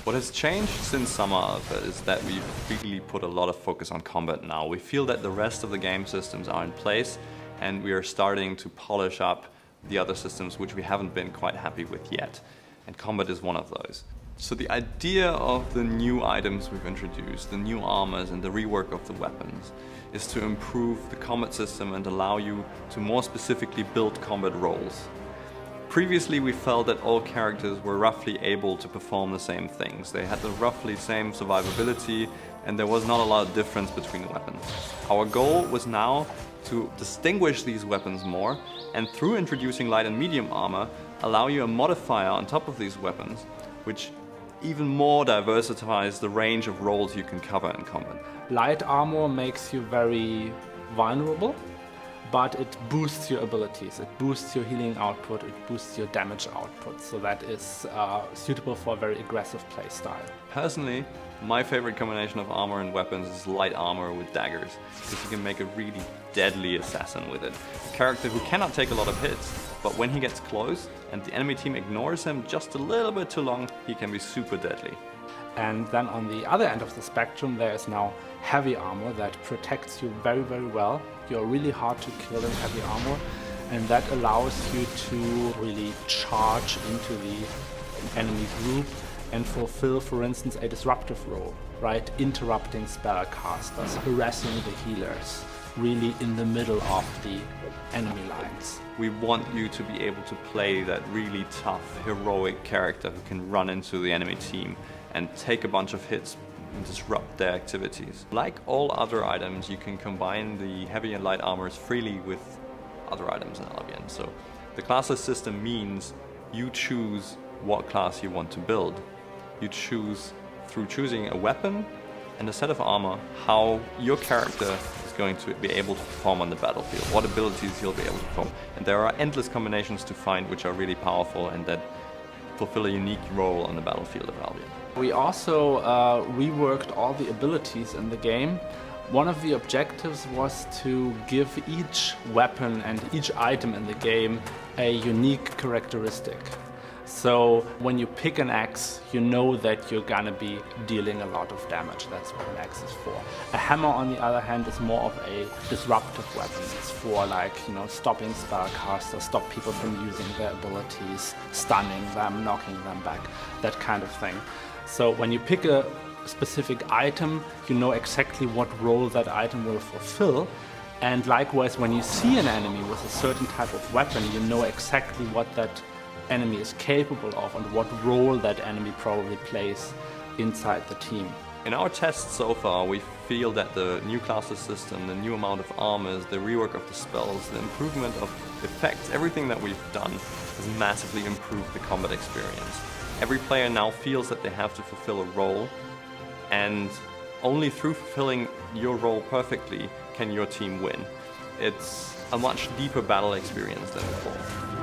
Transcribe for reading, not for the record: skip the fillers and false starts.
What has changed since Summer Alpha is that we've really put a lot of focus on combat now. We feel that the rest of the game systems are in place and we are starting to polish up the other systems which we haven't been quite happy with yet. And combat is one of those. So the idea of the new items we've introduced, the new armors and the rework of the weapons, is to improve the combat system and allow you to more specifically build combat roles. Previously we felt that all characters were roughly able to perform the same things. They had the roughly same survivability and there was not a lot of difference between the weapons. Our goal was now to distinguish these weapons more and through introducing light and medium armor allow you a modifier on top of these weapons which even more diversifies the range of roles you can cover in combat. Light armor makes you very vulnerable, but it boosts your abilities, it boosts your healing output, it boosts your damage output, so that is suitable for a very aggressive playstyle. Personally, my favorite combination of armor and weapons is light armor with daggers, because you can make a really deadly assassin with it. A character who cannot take a lot of hits, but when he gets close and the enemy team ignores him just a little bit too long, he can be super deadly. And then on the other end of the spectrum there is now heavy armor that protects you very, very well. You're really hard to kill in heavy armor, and that allows you to really charge into the enemy group and fulfill, for instance, a disruptive role, right? Interrupting spellcasters, harassing the healers, really in the middle of the enemy lines. We want you to be able to play that really tough, heroic character who can run into the enemy team and take a bunch of hits and disrupt their activities. Like all other items, you can combine the heavy and light armors freely with other items in Albion. So the classless system means you choose what class you want to build. You choose, through choosing a weapon and a set of armor, how your character is going to be able to perform on the battlefield, what abilities he'll be able to perform. And there are endless combinations to find which are really powerful and that fulfill a unique role on the battlefield of Albion. We also reworked all the abilities in the game. One of the objectives was to give each weapon and each item in the game a unique characteristic. So when you pick an axe, you know that you're gonna be dealing a lot of damage. That's what an axe is for. A hammer, on the other hand, is more of a disruptive weapon. It's for, like, stopping spellcasters, stop people from using their abilities, stunning them, knocking them back, that kind of thing. So when you pick a specific item, you know exactly what role that item will fulfill. And likewise, when you see an enemy with a certain type of weapon, you know exactly what that enemy is capable of and what role that enemy probably plays inside the team. In our tests so far, we feel that the new classless system, the new amount of armors, the rework of the spells, the improvement of effects, everything that we've done has massively improved the combat experience. Every player now feels that they have to fulfill a role, and only through fulfilling your role perfectly can your team win. It's a much deeper battle experience than before.